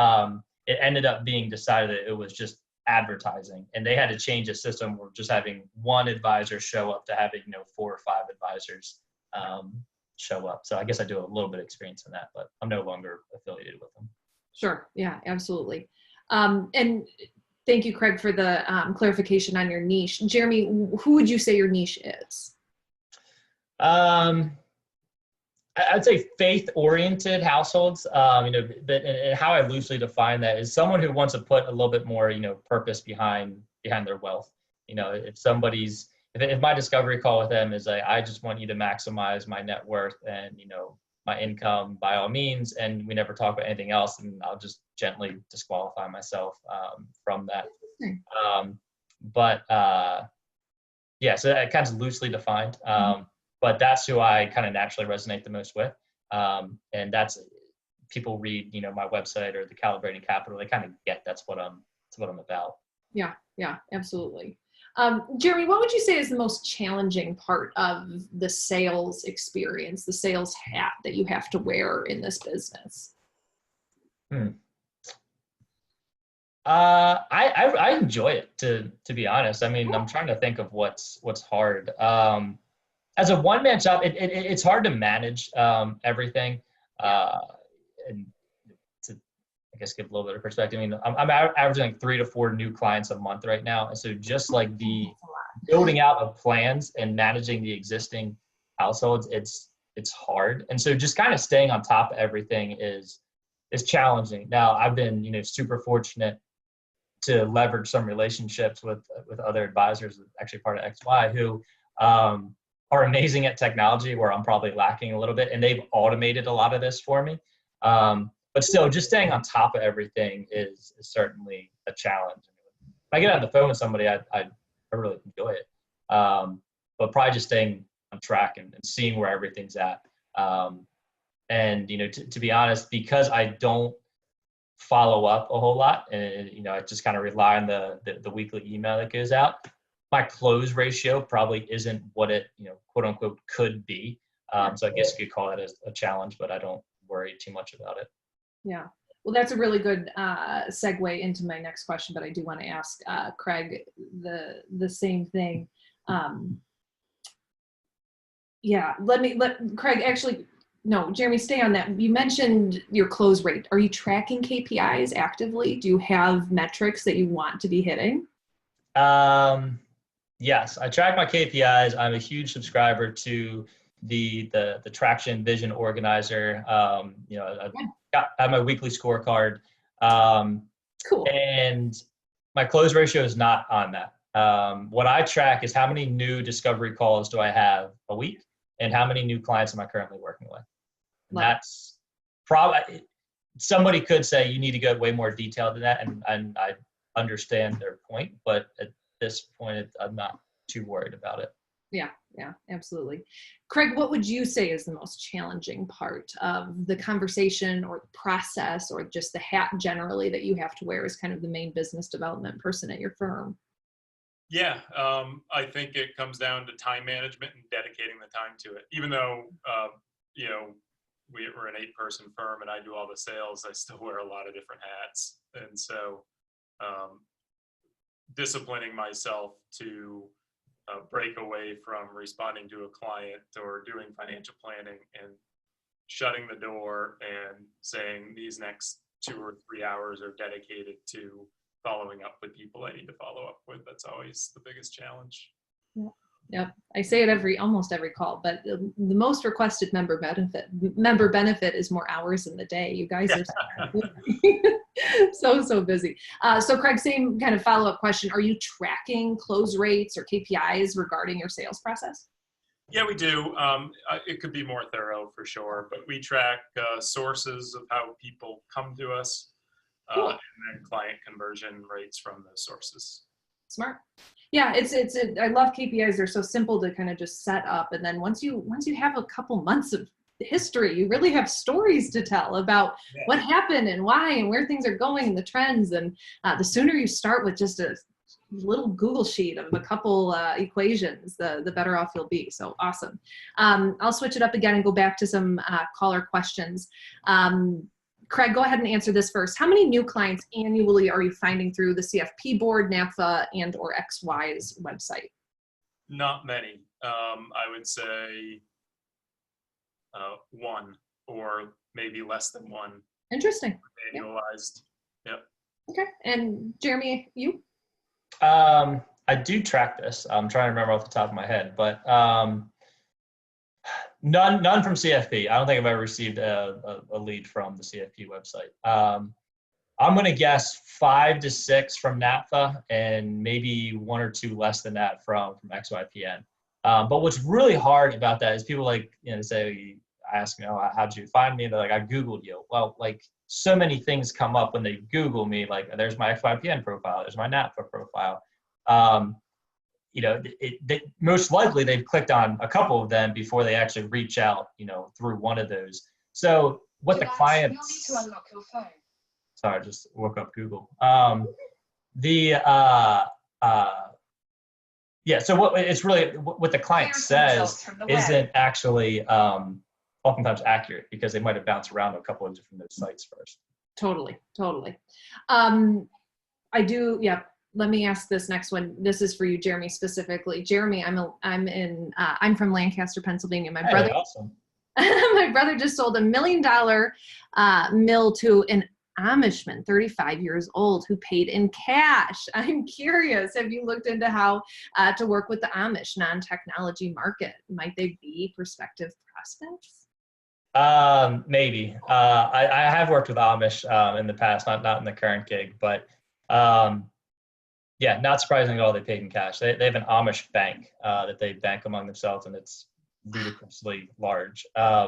it ended up being decided that it was just advertising, and they had to change the system. We're just having one advisor show up to having 4 or 5 advisors show up. So I guess I do a little bit of experience in that, but I'm no longer affiliated with them. Sure. Yeah, absolutely. And thank you, Craig, for the clarification on your niche. Jeremy, who would you say your niche is? I'd say faith-oriented households. But and how I loosely define that is someone who wants to put a little bit more, purpose behind their wealth. If my discovery call with them is like, I just want you to maximize my net worth and my income by all means, and we never talk about anything else, and I'll just gently disqualify myself from that. Yeah, so that kind of loosely defined, but that's who I kind of naturally resonate the most with, and that's people read my website or the Calibrating Capital, they kind of get that's what I'm about. Yeah, absolutely. Jeremy, what would you say is the most challenging part of the sales experience, the sales hat that you have to wear in this business? I enjoy it, to be honest. I mean, I'm trying to think of what's hard. As a one-man shop, it's hard to manage everything. And to, I guess, give a little bit of perspective. I mean, I'm averaging like 3 to 4 new clients a month right now. And so just like the building out of plans and managing the existing households, it's hard. And so just kind of staying on top of everything is challenging. Now, I've been, super fortunate to leverage some relationships with other advisors, actually part of XY, who are amazing at technology where I'm probably lacking a little bit, and they've automated a lot of this for me. But still, just staying on top of everything is certainly a challenge. If I get on the phone with somebody, I really enjoy it. But probably just staying on track and seeing where everything's at. And, to be honest, because I don't follow up a whole lot, and, I just kind of rely on the weekly email that goes out, my close ratio probably isn't what it, quote unquote, could be. So I guess you could call that a challenge, but I don't worry too much about it. Yeah. Well, that's a really good segue into my next question, but I do want to ask Craig the same thing. Let Craig actually, no, Jeremy, stay on that. You mentioned your close rate. Are you tracking KPIs actively? Do you have metrics that you want to be hitting? Yes, I track my KPIs. I'm a huge subscriber to the Traction Vision Organizer. I have my weekly scorecard. Cool. And my close ratio is not on that. What I track is how many new discovery calls do I have a week, and how many new clients am I currently working with. And that's probably, somebody could say you need to go way more detailed than that, and I understand their point, but at this point, I'm not too worried about it. Yeah, absolutely. Craig, what would you say is the most challenging part of the conversation or the process, or just the hat generally that you have to wear as kind of the main business development person at your firm? Yeah, I think it comes down to time management and dedicating the time to it. Even though, we're an 8-person firm and I do all the sales, I still wear a lot of different hats. And so disciplining myself to break away from responding to a client or doing financial planning and shutting the door and saying these next 2 or 3 hours are dedicated to following up with people I need to follow up with. That's always the biggest challenge. Yep. I say it almost every call, but the most requested member benefit is more hours in the day. You guys are so busy. So Craig, same kind of follow-up question. Are you tracking close rates or KPIs regarding your sales process? Yeah, we do. It could be more thorough for sure, but we track sources of how people come to us, cool. And then client conversion rates from those sources. Smart. Yeah, I love KPIs. They're so simple to kind of just set up. And then once you have a couple months of history, you really have stories to tell about what happened and why and where things are going and the trends. And the sooner you start with just a little Google sheet of a couple equations, the better off you'll be. So awesome. I'll switch it up again and go back to some caller questions. Craig, go ahead and answer this first. How many new clients annually are you finding through the CFP board, NAPFA, and or XY's website? Not many. I would say 1 or maybe less than 1. Interesting. Annualized. Yep. Okay. And Jeremy, you? I do track this. I'm trying to remember off the top of my head, but none from CFP. I don't think I've ever received a lead from the CFP website. I'm going to guess 5 to 6 from NAPFA, and maybe 1 or 2 less than that from XYPN. But what's really hard about that is people ask me, oh, how'd you find me? And they're like, I Googled you. Well, like, so many things come up when they Google me, like there's my XYPN profile, there's my NAPFA profile. Most likely they've clicked on a couple of them before they actually reach out, through one of those. So what the clients, you'll need to unlock your phone. Sorry, I just woke up Google. So what it's really, what the client says isn't actually oftentimes accurate, because they might have bounced around a couple of different sites first. Totally. Let me ask this next one. This is for you, Jeremy, specifically. Jeremy, I'm from Lancaster, Pennsylvania. My brother, awesome. My brother just sold $1 million mill to an Amishman, 35 years old, who paid in cash. I'm curious, have you looked into how to work with the Amish non-technology market? Might they be prospective prospects? Maybe. I have worked with Amish in the past, not in the current gig, but Yeah, not surprising at all. They paid in cash. They have an Amish bank that they bank among themselves, and it's ludicrously large. Yeah,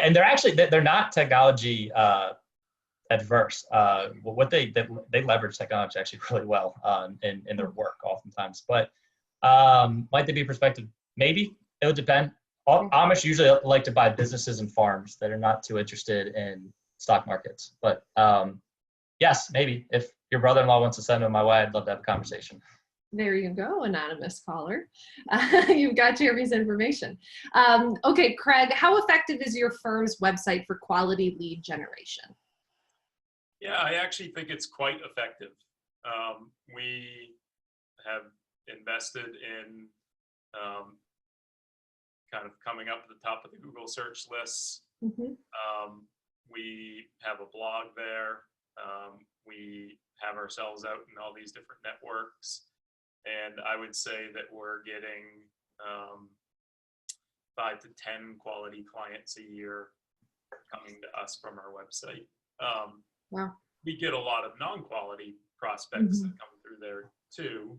and they're not technology adverse. What they leverage technology actually really well in their work oftentimes. But might they be perspective? Maybe it would depend. Amish usually like to buy businesses and farms that are not too interested in stock markets. But yes, maybe if your brother-in-law wants to send them my way, I'd love to have a conversation. There you go, anonymous caller. You've got Jeremy's information. Okay, Craig, how effective is your firm's website for quality lead generation? Yeah, I actually think it's quite effective. We have invested in kind of coming up at the top of the Google search lists. Mm-hmm. We have a blog there. We have ourselves out in all these different networks. And I would say that we're getting 5 to 10 quality clients a year coming to us from our website. Wow. We get a lot of non-quality prospects that come through there too,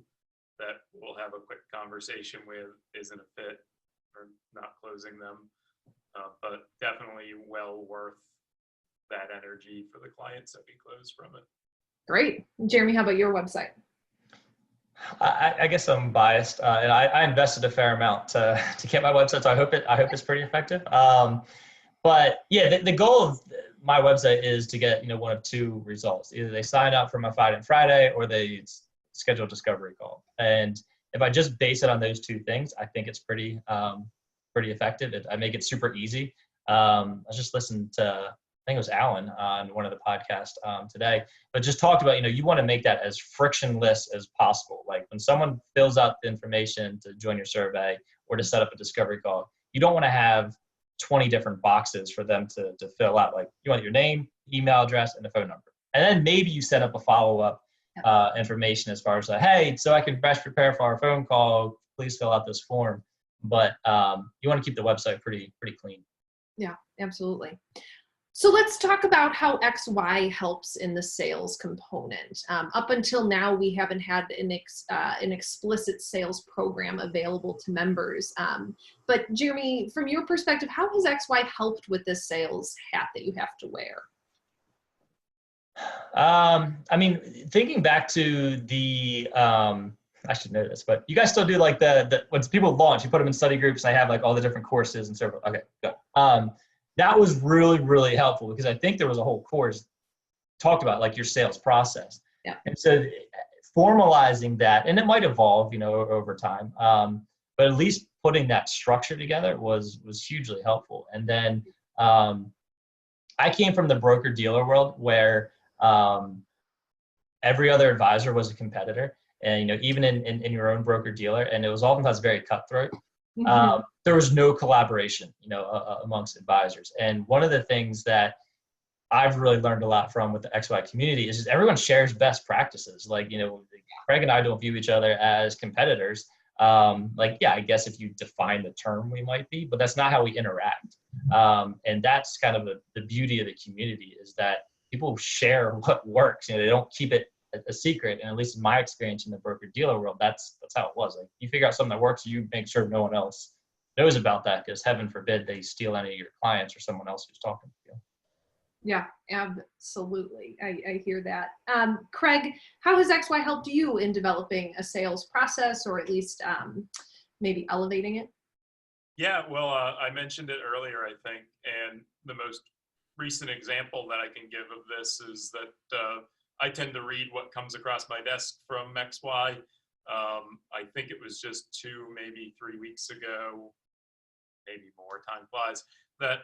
that we'll have a quick conversation with, isn't a fit or not closing them, but definitely well worth that energy for the clients that we close from it. Great. Jeremy, how about your website? I guess I'm biased, and I invested a fair amount to get my website, so I hope it's pretty effective. But yeah, the goal of my website is to get one of two results: either they sign up for my Fight Friday, or they schedule a discovery call. And if I just base it on those two things, I think it's pretty effective. I make it super easy. I was just listening to, I think it was Alan on one of the podcasts today, but just talked about, you want to make that as frictionless as possible. Like when someone fills out the information to join your survey or to set up a discovery call, you don't want to have 20 different boxes for them to fill out. Like you want your name, email address, and a phone number. And then maybe you set up a follow-up information as far as like, hey, so I can best prepare for our phone call, please fill out this form. But you want to keep the website pretty clean. Yeah, absolutely. So let's talk about how XY helps in the sales component. Up until now, we haven't had an explicit sales program available to members. But Jeremy, from your perspective, how has XY helped with this sales hat that you have to wear? I mean, thinking back to the, I should know this, but you guys still do like the when people launch, you put them in study groups, and they have like all the different courses and so forth. Okay, good. That was really, really helpful because I think there was a whole course talked about like your sales process. Yeah. And so formalizing that, and it might evolve, over time, but at least putting that structure together was hugely helpful. And then I came from the broker dealer world where every other advisor was a competitor, and even in your own broker dealer, and it was oftentimes very cutthroat. There was no collaboration, amongst advisors. And one of the things that I've really learned a lot from with the XY community is just everyone shares best practices. Like, Craig and I don't view each other as competitors. Yeah, I guess if you define the term, we might be, but that's not how we interact. And that's kind of the beauty of the community, is that people share what works. They don't keep it a secret. And at least in my experience in the broker dealer world, that's how it was. Like you figure out something that works, you make sure no one else knows about that, because heaven forbid they steal any of your clients or someone else who's talking to you. Yeah, absolutely. I hear that. Craig, how has XY helped you in developing a sales process, or at least maybe elevating it? Yeah, well, I mentioned it earlier, I think, and the most recent example that I can give of this is that I tend to read what comes across my desk from XY. I think it was just 2, maybe 3 weeks ago, maybe more, time flies, that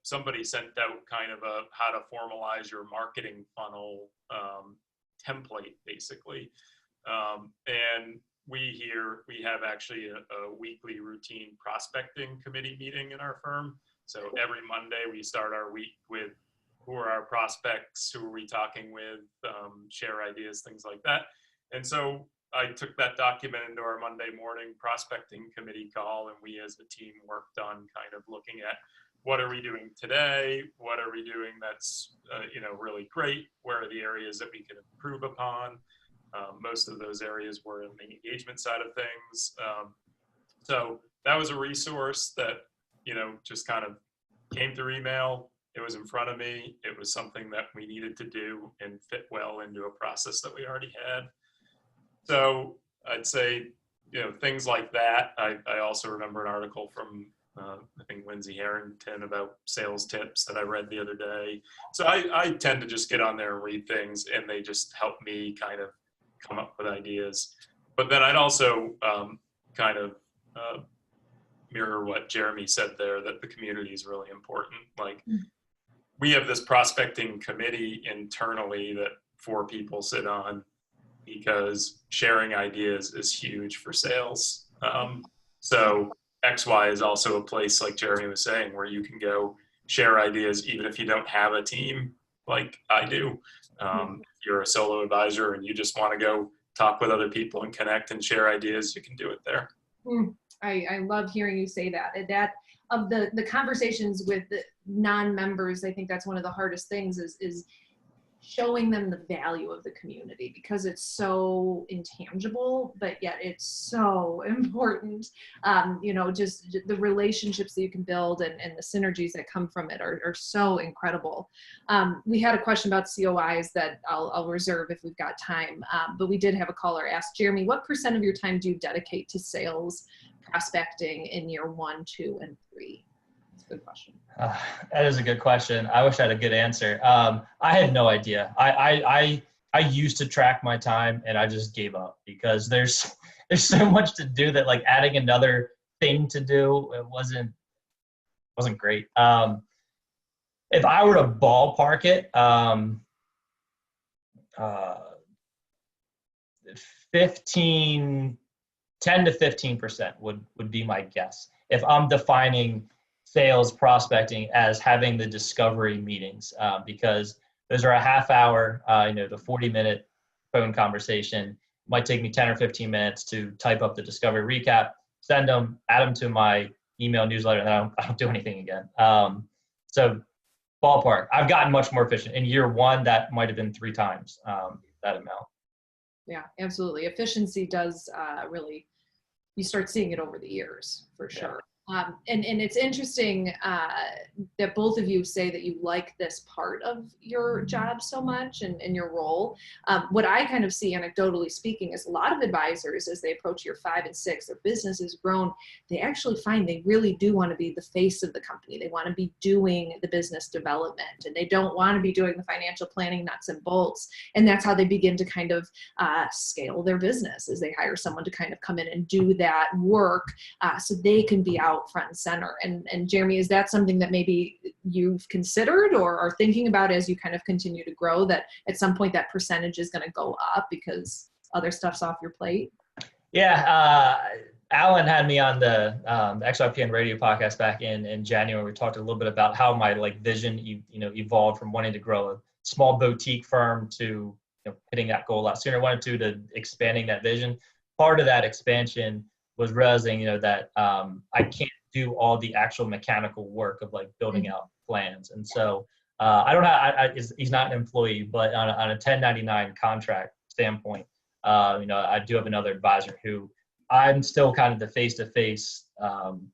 somebody sent out kind of a how to formalize your marketing funnel template, basically. And we have actually a weekly routine prospecting committee meeting in our firm. So every Monday we start our week with who are our prospects, who are we talking with, share ideas, things like that. And so I took that document into our Monday morning prospecting committee call, and we as a team worked on kind of looking at what are we doing today? What are we doing that's really great? Where are the areas that we can improve upon? Most of those areas were in the engagement side of things. So that was a resource that just kind of came through email. It was in front of me. It was something that we needed to do and fit well into a process that we already had. So I'd say, things like that. I also remember an article from, I think, Lindsay Harrington about sales tips that I read the other day. So I tend to just get on there and read things, and they just help me kind of come up with ideas. But then I'd also kind of mirror what Jeremy said there, that the community is really important. Like, we have this prospecting committee internally that 4 people sit on, because sharing ideas is huge for sales. So XY is also a place, like Jeremy was saying, where you can go share ideas even if you don't have a team like I do. If you're a solo advisor and you just want to go talk with other people and connect and share ideas, you can do it there. I love hearing you say that. That of the conversations with the non-members, I think that's one of the hardest things is showing them the value of the community, because it's so intangible, but yet it's so important. Just the relationships that you can build and the synergies that come from it are so incredible. We had a question about COIs that I'll reserve if we've got time, but we did have a caller ask, Jeremy, what % of your time do you dedicate to sales prospecting in year 1, 2, and 3? Good question. That is a good question. I wish I had a good answer. I had no idea. I used to track my time, and I just gave up, because there's so much to do that, like, adding another thing to do, it wasn't great. If I were to ballpark it, 10 to 15% would be my guess, if I'm defining sales prospecting as having the discovery meetings, because those are a half hour, the 40-minute phone conversation might take me 10 or 15 minutes to type up the discovery recap, send them, add them to my email newsletter, and I don't do anything again. So ballpark, I've gotten much more efficient. In year 1, that might have been 3 times that amount. Yeah, absolutely. Efficiency does really, you start seeing it over the years, for sure. And it's interesting that both of you say that you like this part of your job so much and your role. What I kind of see, anecdotally speaking, is a lot of advisors, as they approach year 5 and 6, their business has grown, they actually find they really do want to be the face of the company. They want to be doing the business development, and they don't want to be doing the financial planning nuts and bolts. And that's how they begin to kind of scale their business, as they hire someone to kind of come in and do that work so they can be out front and center. And Jeremy, is that something that maybe you've considered or are thinking about as you kind of continue to grow, that at some point that percentage is going to go up because other stuff's off your plate? Yeah. Alan had me on the XYPN radio podcast back in January. We talked a little bit about how my vision evolved from wanting to grow a small boutique firm to hitting that goal a lot sooner. Wanted to expanding that vision. Part of that expansion was realizing, that I can't do all the actual mechanical work of building out plans. And so I don't have, he's not an employee, but on a 1099 contract standpoint, I do have another advisor who I'm still kind of the face-to-face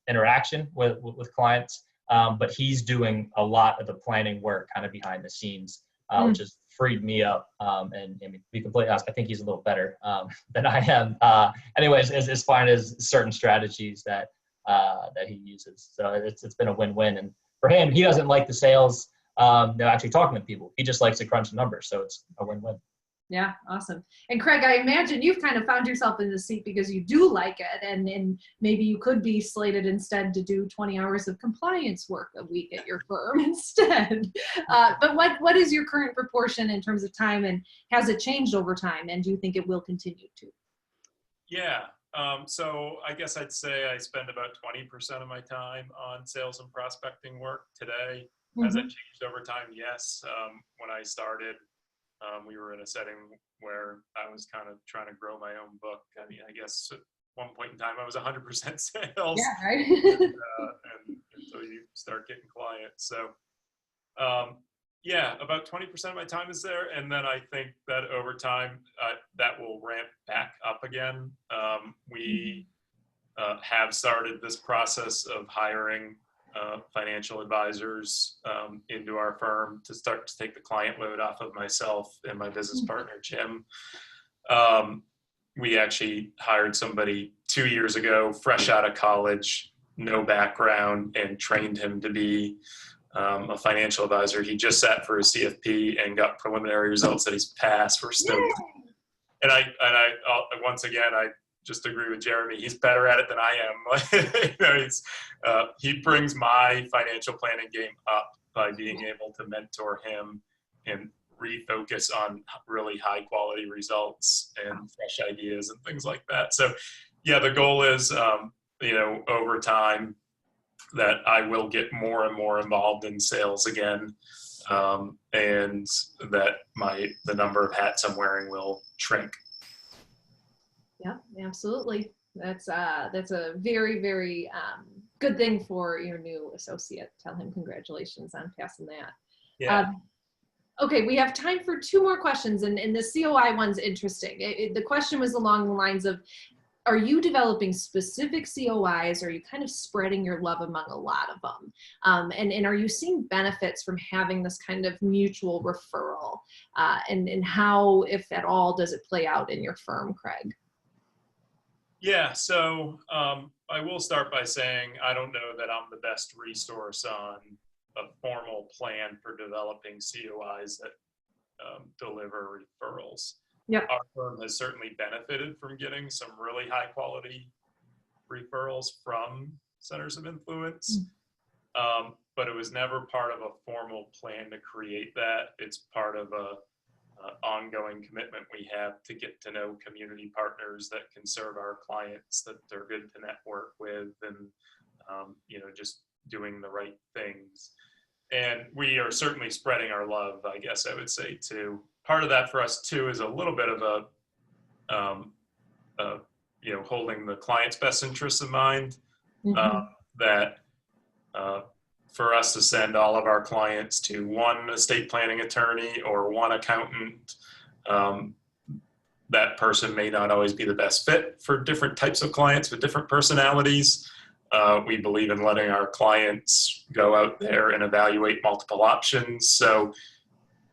interaction with clients, but he's doing a lot of the planning work kind of behind the scenes, which has freed me up. And to be completely honest, I think he's a little better than I am. Anyways, as far as certain strategies that he uses. So it's been a win-win. And for him, he doesn't like the sales, actually talking to people. He just likes to crunch the numbers. So it's a win-win. Yeah, awesome. And Craig, I imagine you've kind of found yourself in the seat because you do like it, and maybe you could be slated instead to do 20 hours of compliance work a week at your firm instead. But what is your current proportion in terms of time, and has it changed over time, and do you think it will continue to? Yeah. So I guess I'd say I spend about 20% of my time on sales and prospecting work today. Has that changed over time? Yes. When I started, we were in a setting where I was kind of trying to grow my own book. I mean, I guess at one point in time I was 100% sales. Yeah, right. and so you start getting clients. So yeah, about 20% of my time is there. And then I think that over time, that will ramp back up again. We have started this process of hiring financial advisors into our firm to start to take the client load off of myself and my business partner, Jim. We actually hired somebody 2 years ago, fresh out of college, no background, and trained him to be a financial advisor. He just sat for a CFP and got preliminary results that he's passed. We're stoked. And I once again, I just agree with Jeremy. He's better at it than I am. He brings my financial planning game up by being able to mentor him and refocus on really high quality results and fresh ideas and things like that. So yeah, the goal is, over time, that I will get more and more involved in sales again, and that the number of hats I'm wearing will shrink. Yeah, absolutely. That's a very, very good thing for your new associate. Tell him congratulations on passing that. Yeah. Okay, we have time for 2 more questions, and the COI one's interesting. The question was along the lines of, are you developing specific COIs, or are you kind of spreading your love among a lot of them? And are you seeing benefits from having this kind of mutual referral? And how, if at all, does it play out in your firm, Craig? Yeah, so I will start by saying I don't know that I'm the best resource on a formal plan for developing COIs that deliver referrals. Yeah. Our firm has certainly benefited from getting some really high quality referrals from centers of influence, but it was never part of a formal plan to create that. It's part of a ongoing commitment we have to get to know community partners that can serve our clients, that they're good to network with, and just doing the right things. And we are certainly spreading our love, I guess I would say, too. Part of that for us too is a little bit of holding the client's best interests in mind. That for us to send all of our clients to one estate planning attorney or one accountant, that person may not always be the best fit for different types of clients with different personalities. We believe in letting our clients go out there and evaluate multiple options. So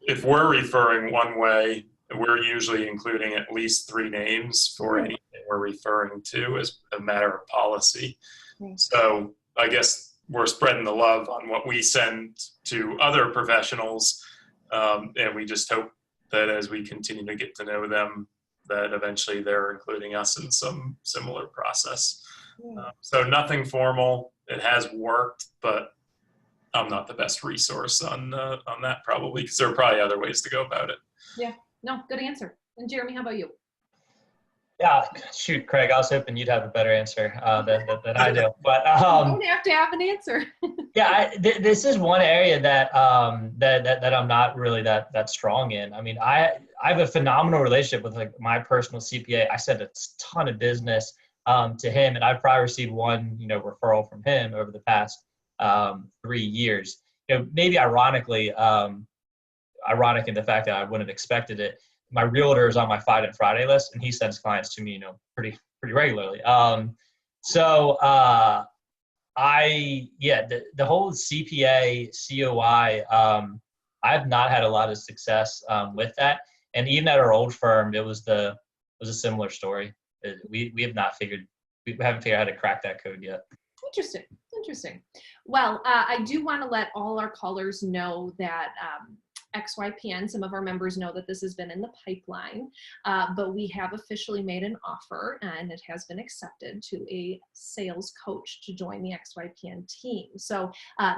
if we're referring one way, we're usually including at least 3 names for anything we're referring to as a matter of policy. So I guess we're spreading the love on what we send to other professionals. And we just hope that as we continue to get to know them, that eventually they're including us in some similar process. So nothing formal. It has worked, but I'm not the best resource on that probably, because there are probably other ways to go about it. Yeah, no, good answer. And Jeremy, how about you? Yeah, shoot, Craig, I was hoping you'd have a better answer than I do. But you don't have to have an answer. Yeah, this is one area that that I'm not really that strong in. I mean, I have a phenomenal relationship with like my personal CPA. I send a ton of business to him, and I've probably received one referral from him over the past 3 years. Maybe ironically, ironic in the fact that I wouldn't have expected it. My realtor is on my Fight and Friday list, and he sends clients to me, pretty regularly. The whole CPA, COI, I've not had a lot of success with that. And even at our old firm, it was a similar story. We haven't figured out how to crack that code yet. Interesting. Well, I do want to let all our callers know that XYPN, some of our members know that this has been in the pipeline, but we have officially made an offer, and it has been accepted, to a sales coach to join the XYPN team. So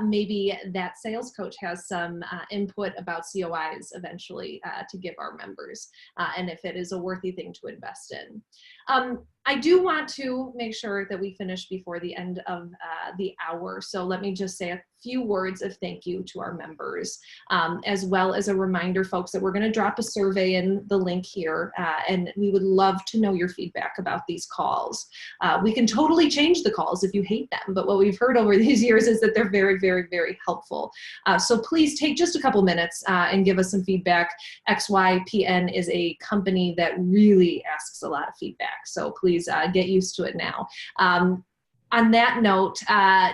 maybe that sales coach has some input about COIs eventually to give our members, and if it is a worthy thing to invest in. I do want to make sure that we finish before the end of the hour. So let me just say a few words of thank you to our members, as well as a reminder, folks, that we're going to drop a survey in the link here, and we would love to know your feedback about these calls. We can totally change the calls if you hate them, but what we've heard over these years is that they're very, very, very helpful. So please take just a couple minutes and give us some feedback. XYPN is a company that really asks a lot of feedback, so please get used to it now. On that note,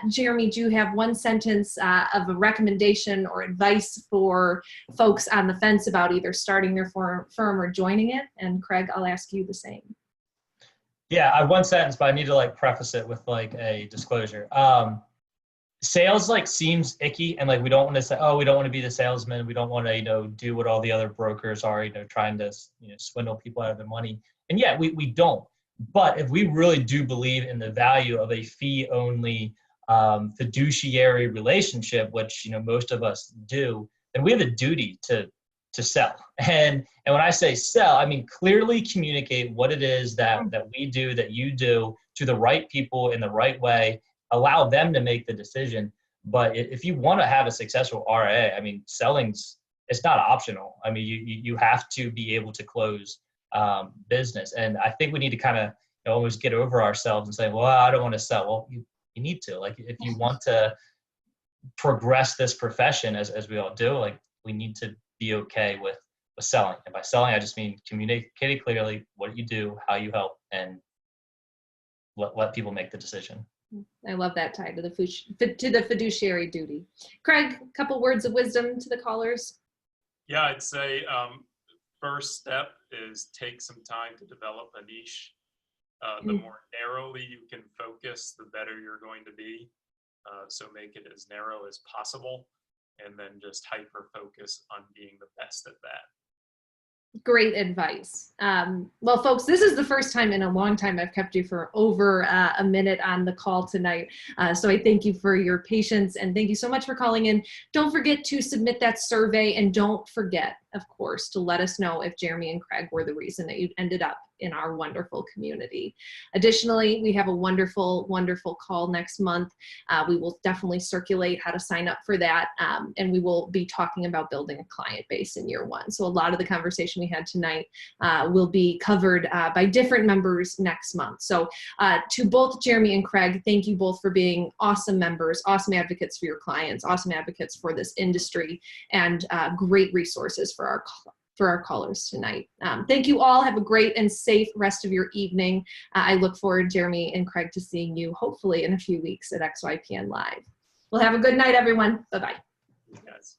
Jeremy, do you have one sentence of a recommendation or advice for folks on the fence about either starting their firm or joining it? And Craig, I'll ask you the same. Yeah, I have one sentence, but I need to like preface it with like a disclosure. Sales like seems icky, and like we don't want to say, oh, we don't want to be the salesman. We don't want to, do what all the other brokers are, trying to, swindle people out of their money. And yet we don't. But if we really do believe in the value of a fee-only fiduciary relationship, which most of us do, then we have a duty to sell. And when I say sell, I mean clearly communicate what it is that we do, that you do, to the right people in the right way. Allow them to make the decision. But if you want to have a successful RIA, I mean, it's not optional. I mean, you have to be able to close business. And I think we need to kind of always get over ourselves and say, well, I don't want to sell. Well, you need to. Like, if you want to progress this profession, as we all do, like, we need to be okay with selling. And by selling, I just mean communicating clearly what you do, how you help, and let people make the decision. I love that tied to the fiduciary duty. Craig, a couple words of wisdom to the callers. Yeah, I'd say first step is take some time to develop a niche. The more narrowly you can focus, the better you're going to be. So make it as narrow as possible, and then just hyper focus on being the best at that. Great advice. Well, folks, this is the first time in a long time I've kept you for over a minute on the call tonight. So I thank you for your patience, and thank you so much for calling in. Don't forget to submit that survey, and don't forget, of course, to let us know if Jeremy and Craig were the reason that you ended up in our wonderful community. Additionally, we have a wonderful, wonderful call next month. We will definitely circulate how to sign up for that, and we will be talking about building a client base in year one. So a lot of the conversation we had tonight will be covered by different members next month. So to both Jeremy and Craig, thank you both for being awesome members, awesome advocates for your clients, awesome advocates for this industry, and great resources for our callers tonight. Thank you all. Have a great and safe rest of your evening. I look forward, Jeremy and Craig, to seeing you hopefully in a few weeks at XYPN Live. Well, have a good night, everyone. Bye-bye. Yes.